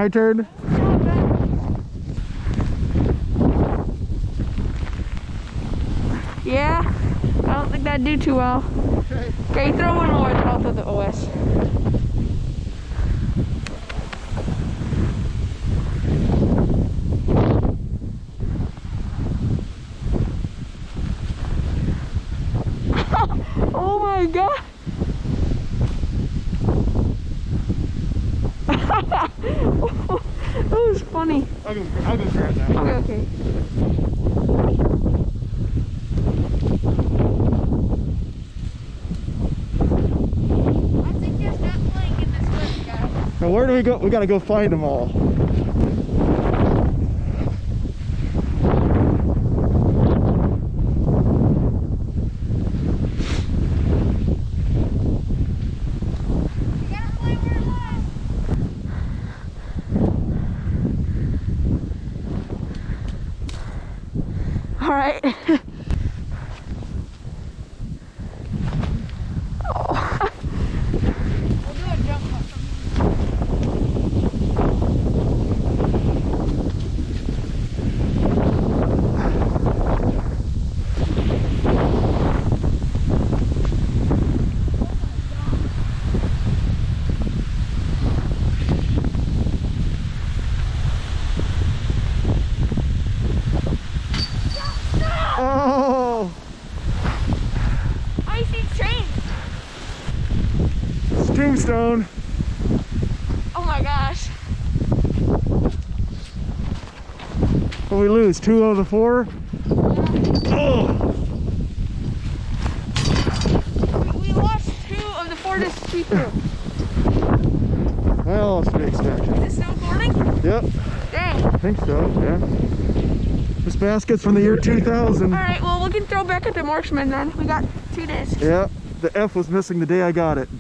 my turn? Yeah, I don't think that'd do too well. Okay, throw one more, then I'll throw the OS. Oh my god! That was funny. I'll go grab that. Okay. I think there's not playing in this list, guys. Now where do we go? We gotta go find them all. You gotta play where it was. All right. We'll do a jump cut from Oh! Icy train. It's Tombstone. Oh my gosh. What we lose? 2 out of the 4? Oh! We lost 2 of the 4 to see-through. Well, that's to be expected. Is this snowboarding? Yep, Dang. I think so, yeah. This basket's from the year 2000. Alright, well we can throw back at the marksman then. We got 2 discs. Yeah, the F was missing the day I got it.